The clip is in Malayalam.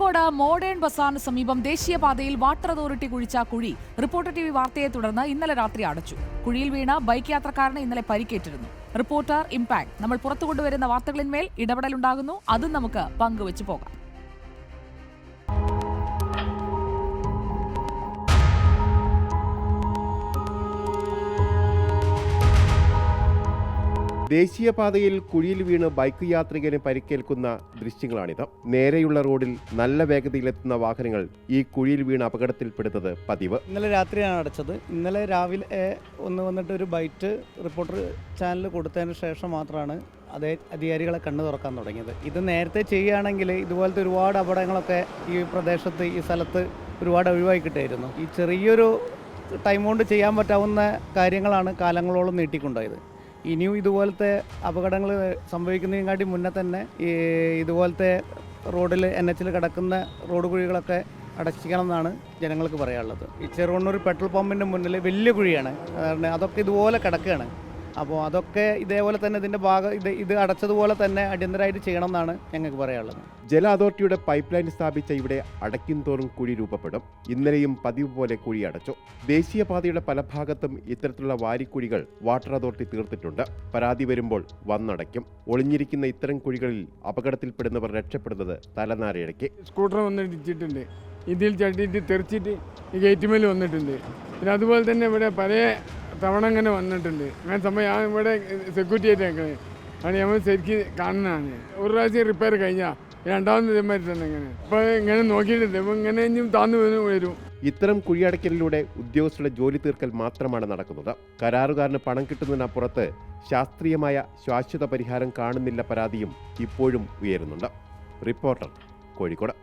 കോഴിക്കോട് മോഡേൺ ബസാറിന് സമീപം ദേശീയപാതയിൽ വാട്ടർ അതോറിറ്റി കുഴിച്ച കുഴി റിപ്പോർട്ടർ TV വാർത്തയെ തുടർന്ന് ഇന്നലെ രാത്രി അടച്ചു. കുഴിയിൽ വീണ ബൈക്ക് യാത്രക്കാരന് ഇന്നലെ പരിക്കേറ്റിരുന്നു. റിപ്പോർട്ടർ ഇംപാക്ട് നമ്മൾ പുറത്തുകൊണ്ടുവരുന്ന വാർത്തകളിന്മേൽ ഇടപെടലുണ്ടാകുന്നു. അതും നമുക്ക് പങ്കുവച്ചു പോകാം. ദേശീയപാതയിൽ കുഴിയിൽ വീണ് ബൈക്ക് യാത്രികന് പരിക്കേൽക്കുന്ന ദൃശ്യങ്ങളാണിത്. നേരെയുള്ള റോഡിൽ നല്ല വേഗതയിലെത്തുന്ന വാഹനങ്ങൾ ഈ കുഴിയിൽ വീണ് അപകടത്തിൽപ്പെടുന്നത് പതിവ്. ഇന്നലെ രാത്രിയാണ് അടച്ചത്. ഇന്നലെ രാവിലെ വന്നിട്ട് ഒരു ബൈറ്റ് റിപ്പോർട്ടർ ചാനൽ കൊടുത്തതിന് ശേഷം മാത്രമാണ് അതേ അധികാരികളെ കണ്ണു തുറക്കാൻ തുടങ്ങിയത്. ഇത് നേരത്തെ ചെയ്യുകയാണെങ്കിൽ ഇതുപോലത്തെ ഒരുപാട് അപകടങ്ങളൊക്കെ ഈ പ്രദേശത്ത് ഈ സ്ഥലത്ത് ഒരുപാട് ഒഴിവായി കിട്ടുമായിരുന്നു. ഈ ചെറിയൊരു ടൈം കൊണ്ട് ചെയ്യാൻ പറ്റാവുന്ന കാര്യങ്ങളാണ് കാലങ്ങളോളം നീട്ടിക്കൊണ്ടുപോയത്. ഇനിയും ഇതുപോലത്തെ അപകടങ്ങൾ സംഭവിക്കുന്നതിനെക്കാട്ടി മുന്നേ തന്നെ ഇതുപോലത്തെ റോഡിൽ NH കിടക്കുന്ന റോഡ് കുഴികളൊക്കെ അടച്ചിക്കണം എന്നാണ് ജനങ്ങൾക്ക് പറയാനുള്ളത്. ഈ ചെറുവണ്ണൂർ പെട്രോൾ പമ്പിൻ്റെ മുന്നിൽ വലിയ കുഴിയാണ്, അതൊക്കെ ഇതുപോലെ കിടക്കുകയാണ്. അപ്പോൾ അതൊക്കെ ഇതേപോലെ തന്നെ ഇതിൻ്റെ ഭാഗം ഇത് അടച്ചതുപോലെ തന്നെ അടിയന്തരമായിട്ട് ചെയ്യണം എന്നാണ് ഞങ്ങൾക്ക് പറയാനുള്ളത്. ജല അതോറിറ്റിയുടെ പൈപ്പ് ലൈൻ സ്ഥാപിച്ച ഇവിടെ അടയ്ക്കും തോറും കുഴി രൂപപ്പെടും. ഇന്നലെയും പതിവ് പോലെ കുഴി അടച്ചു. ദേശീയപാതയുടെ പല ഭാഗത്തും ഇത്തരത്തിലുള്ള വാരിക്കുഴികൾ വാട്ടർ അതോറിറ്റി തീർത്തിട്ടുണ്ട്. പരാതി വരുമ്പോൾ വന്നടയ്ക്കും. ഒളിഞ്ഞിരിക്കുന്ന ഇത്തരം കുഴികളിൽ അപകടത്തിൽപ്പെടുന്നവർ രക്ഷപ്പെടുന്നത് തലനാരിഴയ്ക്ക്. സ്കൂട്ടർ വന്നിടിച്ചിട്ടുണ്ട്, ഇതിൽ ചട്ടിയിട്ട് തെറിച്ചിട്ട് ഈ ഗേറ്റുമേൽ വന്നിട്ടുണ്ട്. പിന്നെ അതുപോലെ തന്നെ ഇവിടെ പല തവണ ഇങ്ങനെ വന്നിട്ടുണ്ട്. അങ്ങനെ സമയം ഞാൻ ഇവിടെ സെക്യൂരിറ്റി ആയിട്ട് നിൽക്കുന്നത് ആണ്. നമ്മൾ ശരിക്കും കാണുന്നതാണ്. ഒരു പ്രാവശ്യം റിപ്പയർ കഴിഞ്ഞാൽ രണ്ടാമത് ഇതേമാതിരി തന്നെ ഇങ്ങനെ ഇപ്പോൾ ഇങ്ങനെ നോക്കിയിട്ടുണ്ട്. ഇപ്പോൾ ഇങ്ങനെ ഇനിയും താന്നു വരും. ഇത്തരം കുഴിയടയ്ക്കലിലൂടെ ഉദ്യോഗസ്ഥരുടെ ജോലി തീർക്കൽ മാത്രമാണ് നടക്കുന്നത്. കരാറുകാരന് പണം കിട്ടുന്നതിനപ്പുറത്ത് ശാസ്ത്രീയമായ ശാശ്വത പരിഹാരം കാണുന്നില്ല പരാതിയും ഇപ്പോഴും ഉയരുന്നുണ്ട്. റിപ്പോർട്ടർ, കോഴിക്കോട്.